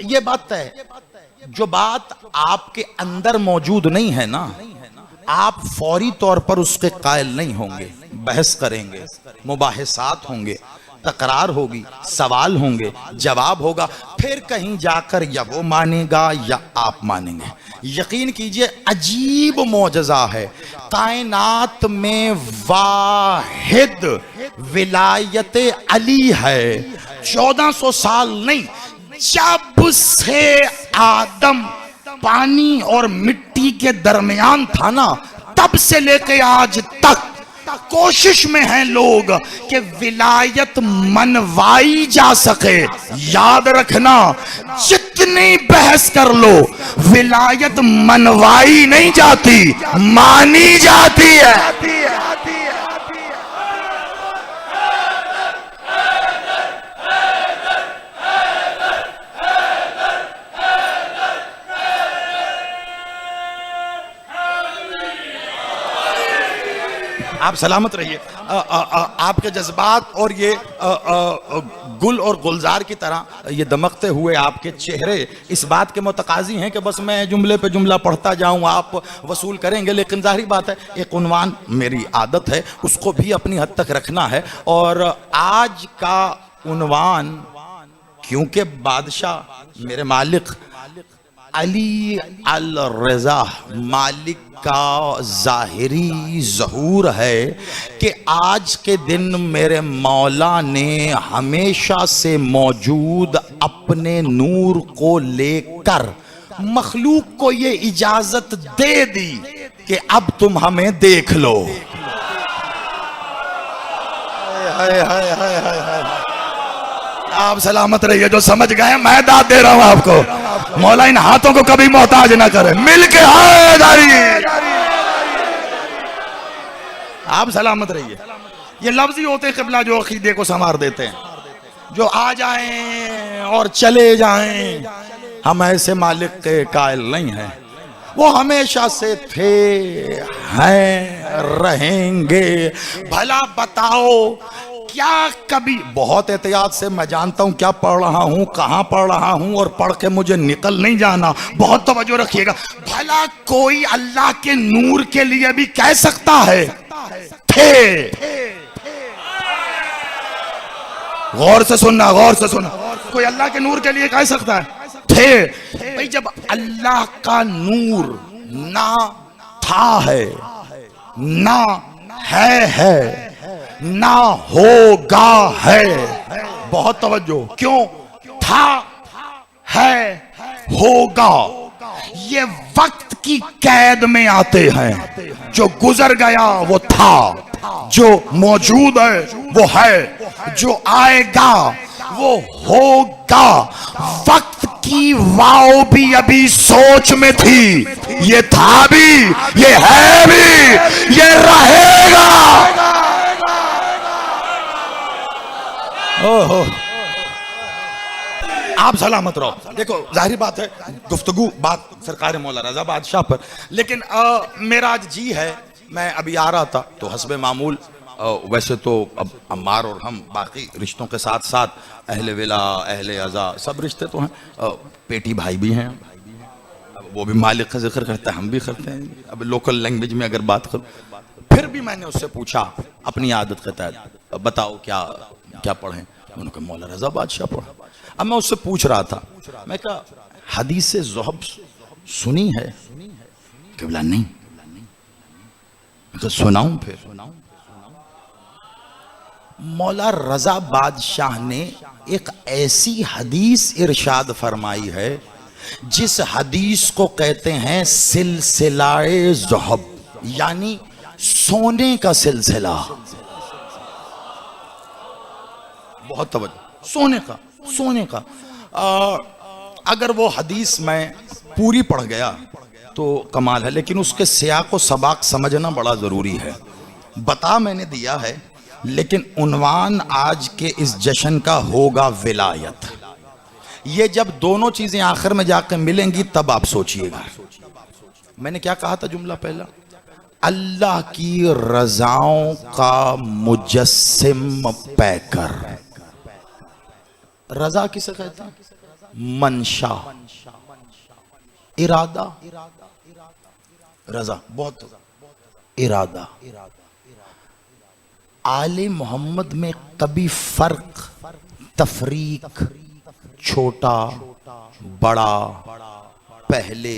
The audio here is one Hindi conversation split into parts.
ये बात है, जो बात आपके अंदर मौजूद नहीं है ना, आप फौरी तौर पर उसके कायल नहीं होंगे। बहस करेंगे, मुबाहिसात होंगे, तकरार होगी, सवाल होंगे, जवाब होगा, फिर कहीं जाकर या वो मानेगा या आप मानेंगे। यकीन कीजिए अजीब मौजज़ा है, कायनात में वाहिद विलायत अली है। 1400 साल नहीं, जब से आदम पानी और मिट्टी के दरमियान था ना, तब से लेके आज तक कोशिश में हैं लोग कि विलायत मनवाई जा सके। याद रखना, जितनी बहस कर लो, विलायत मनवाई नहीं जाती, मानी जाती है। आप सलामत रहिए। आपके जज्बात और ये गुल और गुलजार की तरह ये दमकते हुए आपके चेहरे इस बात के मुतकाजी हैं कि बस मैं जुमले पे जुमला पढ़ता जाऊं, आप वसूल करेंगे। लेकिन जाहिर बात है, एक उन्वान मेरी आदत है, उसको भी अपनी हद तक रखना है। और आज का उन्वान, क्योंकि बादशाह मेरे मालिक अली अल रज़ा मालिक का ज़ाहिरी ज़हूर है कि आज के दिन मेरे मौला ने हमेशा से मौजूद अपने नूर को लेकर मखलूक को ये इजाज़त दे दी कि अब तुम हमें देख लो। हाय हाय हाय हाय हाय। आप सलामत रहिए, जो समझ गए मैं दाद दे रहा हूं आपको। मौला इन हाथों को कभी मोहताज ना करे, मिलके हायदारी। आप सलामत रहिए। ये लफ्ज़ ही होते हैं क़िबला जो अक़ीदे को संवार देते हैं, जो आ जाएं और चले जाएं। हम ऐसे मालिक के कायल नहीं हैं, वो हमेशा से थे, हैं, रहेंगे। भला बताओ क्या कभी, बहुत एहतियात से मैं जानता हूं क्या पढ़ रहा हूं, कहां पढ़ रहा हूं, और पढ़ के मुझे निकल नहीं जाना, बहुत तवज्जो रखिएगा। भला कोई अल्लाह के नूर के लिए भी कह सकता है थे? गौर से सुनना, गौर से सुनना। कोई अल्लाह के नूर के लिए कह सकता है थे? भाई जब अल्लाह का नूर ना था है, ना है ना होगा है, बहुत तवज्जो। क्यों? था, है, होगा, ये वक्त की कैद में आते हैं। जो गुजर गया वो था, जो मौजूद है वो है, जो आएगा वो होगा। वक्त की वाव भी अभी सोच में थी, ये था भी, ये है भी, ये रहेगा। ओहो, आप सलामत रहो। देखो जाहिर बात है, गुफ्तगू बात सरकार मौला रज़ा बादशाह पर, लेकिन मेरा आज जी है, मैं अभी आ रहा था तो हस्बे मामूल, वैसे तो अब अम्मार और हम बाकी रिश्तों के साथ साथ अहले विला, अहले अज़ा सब रिश्ते तो हैं, पेटी भाई भी हैं, वो भी मालिक का जिक्र करता है, हम भी करते हैं। अब लोकल लैंग्वेज में अगर बात करूं, फिर भी मैंने उससे पूछा अपनी आदत के तहत, बताओ क्या क्या पढ़ें? उन्होंने कहा मौला रज़ा बादशाह पढ़ा। अब मैं उससे पूछ रहा था, मैं कहा हदीस ज़ुहब सुनी है? बोला नहीं। मैं कहा सुनाऊं? फिर मौला रज़ा बादशाह ने एक ऐसी हदीस इरशाद फरमाई है जिस हदीस को कहते हैं सिलसिलाए ज़ुहब, यानी सोने का सिलसिला। बहुत तवज्जो, सोने का अगर वो हदीस मैं पूरी पढ़ गया तो कमाल है, लेकिन उसके सियाक व सबाक समझना बड़ा ज़रूरी है। बता मैंने दिया है, लेकिन उन्वान आज के इस जश्न का होगा विलायत। ये जब दोनों चीज़ें आखिर में जाकर मिलेंगी तब आप सोचिएगा। मैंने क्या कहा था जुमला पहला? अल्लाह की रज़ाओं का मुजस्सिम पैकर। रज़ा किसे कहते हैं? मंशा, इरादा, रजा, बहुत इरादा। आले मोहम्मद में कभी फर्क, तफरीक, छोटा बड़ा, पहले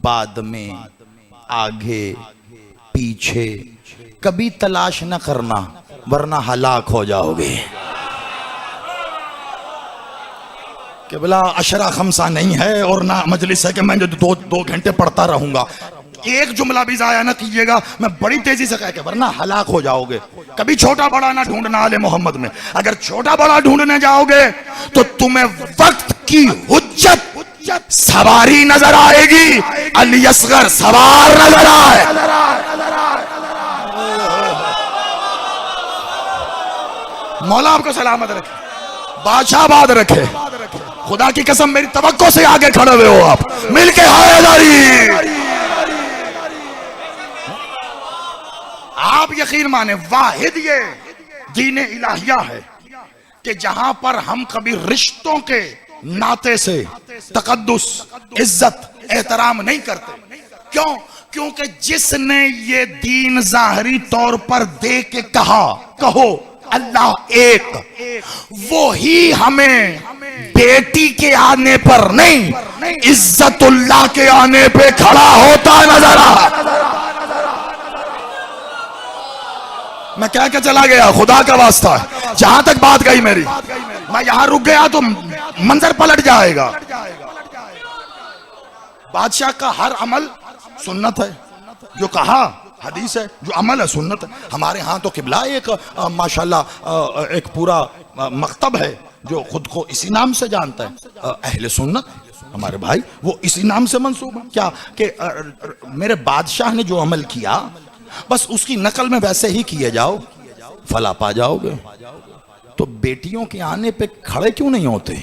बाद में, आगे पीछे कभी तलाश न करना, वरना हलाक हो जाओगे। कि बोला अशरा खमसा नहीं है और ना मजलिस है कि मैं जो दो घंटे पढ़ता रहूंगा। एक जुमला भी जाया ना कीजिएगा, मैं बड़ी तेजी से कह के, वरना हलाक हो जाओगे। कभी छोटा बड़ा ना ढूंढना आले मोहम्मद में। अगर छोटा बड़ा ढूंढने जाओगे तो तुम्हें वक्त की हुज्जत सवारी नजर आएगी, अली असगर सवार नजर आए। मौला आपको सलामत रखे, बादशाह आबाद रखे। खुदा की कसम मेरी तवक्को से आगे खड़े हुए हो आप, मिलके हायदारी। आप यकीन माने वाहिद ये दीन इलाहिया है कि जहां पर हम कभी रिश्तों के नाते से तकद्दुस, इज्जत, एहतराम नहीं करते। क्यों? क्योंकि जिसने ये दीन जाहरी तौर पर दे के कहा, कहो अल्लाह एक, वो ही हमें बेटी के आने पर नहीं, इज्जतुल्लाह के आने पे खड़ा होता नजर आ। मैं कह के चला गया, खुदा का वास्ता है, जहां तक बात गई मेरी, मैं यहां रुक गया तो मंजर पलट जाएगा। बादशाह का हर अमल सुन्नत है, जो कहा हदीस है, जो अमल है सुन्नत है। हमारे यहाँ तो किबला एक माशाल्लाह एक पूरा मकतब है जो खुद को इसी नाम से जानता है, अहले सुन्नत। हमारे भाई वो इसी नाम से मंसूब है। क्या कि मेरे बादशाह ने जो अमल किया बस उसकी नकल में वैसे ही किए जाओ, फला पा जाओगे। तो बेटियों के आने पे खड़े क्यों नहीं होते?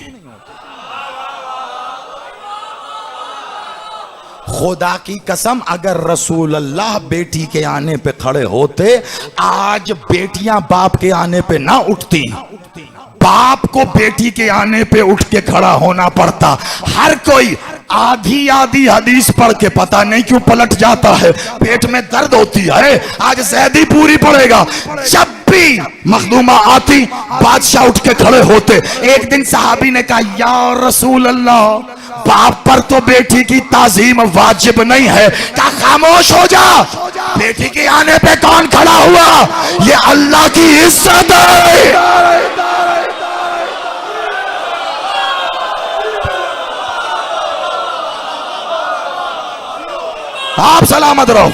खुदा की कसम, अगर रसूल अल्लाह बेटी के आने पे खड़े होते, आज बेटियां बाप के आने पे ना उठती, बाप को बेटी के आने पे उठ के खड़ा होना पड़ता। हर कोई आधी आधी हदीस पढ़ के पता नहीं क्यों पलट जाता है, पेट में दर्द होती है। आज ज़ैदी पूरी पड़ेगा। जब भी मखदूमा आती, बादशाह उठ के खड़े होते। एक दिन सहाबी ने कहा, या रसूल अल्लाह, बाप पर तो बेटी की ताजीम वाजिब नहीं है। क्या खामोश हो जा, बेटी के आने पे कौन खड़ा हुआ? ये अल्लाह की इज्जत है। आप सलामत रहो।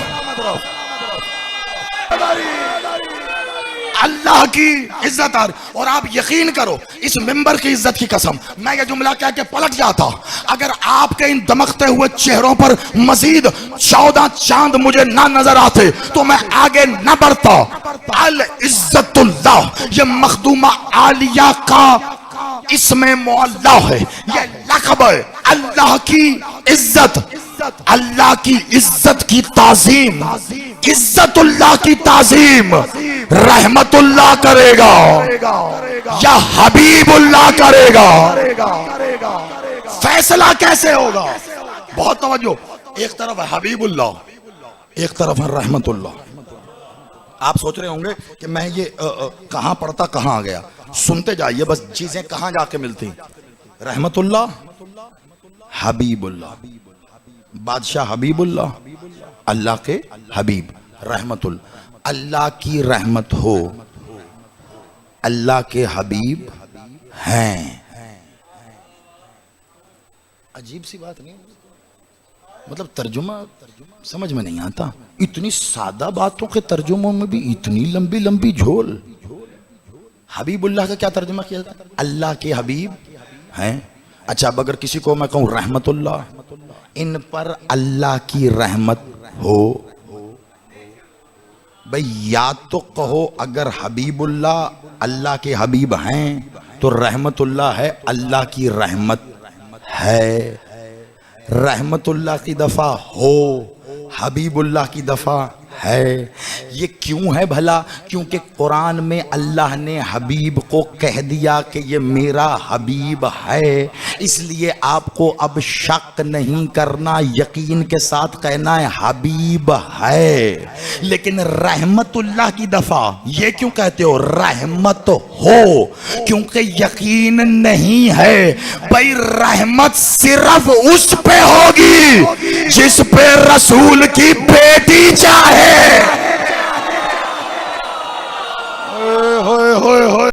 अल्लाह की इज्जत आ रही। और आप यकीन करो, इस मिंबर की इज्जत की कसम, मैं ये जुमला कह के पलट जाता, अगर आपके इन दमकते हुए चेहरों पर मजीद 14 चांद मुझे ना नजर आते तो मैं आगे न बढ़ता। अल इज्जतुल्लाह, ये मखदूमा आलिया का इसमें मुअल्ला है, ये लक़ब है। अल्लाह की इज्जत, अल्लाह की इज्जत की ताजीम, इज्जतुल्लाह की ताजीम रहमतुल्लाह करेगा या हबीबुल्लाह करेगा। फैसला कैसे होगा? बहुत तवज्जो, एक तरफ है हबीबुल्लाह, एक तरफ है रहमतुल्लाह। आप सोच रहे होंगे कि मैं ये कहां पढ़ता कहां आ गया। सुनते जाइए, बस चीजें कहां जाके मिलती। रहमतुल्लाह, हबीबुल्लाह, बादशाह हबीबुल्लाह, अल्लाह के हबीब, रहमतुल। अल्लाह की रहमत हो, अल्लाह के हबीब हैं। अजीब सी बात नहीं? मतलब तर्जुमा समझ में नहीं आता। इतनी सादा बातों के तर्जुमों में भी इतनी लंबी लंबी झोल। हबीबुल्लाह का क्या तर्जुमा किया जाता है? अल्लाह के हबीब हैं। अच्छा, अब अगर किसी को मैं कहूँ रहमतुल्लाह, इन पर अल्लाह की रहमत हो, भाई या तो कहो अगर हबीबुल्लाह अल्लाह के हबीब हैं तो रहमतुल्लाह है अल्लाह की रहमत है। रहमतुल्लाह की दफा हो, हबीबुल्लाह की दफा है। ये क्यों है भला? क्योंकि कुरान में अल्लाह ने हबीब को कह दिया कि ये मेरा हबीब है, इसलिए आपको अब शक नहीं करना, यकीन के साथ कहना है हबीब है। लेकिन रहमतुल्लाह की दफा ये क्यों कहते हो रहमत हो? क्योंकि यकीन नहीं है भाई, रहमत सिर्फ उस पे होगी जिस पे रसूल की बेटी चाहे।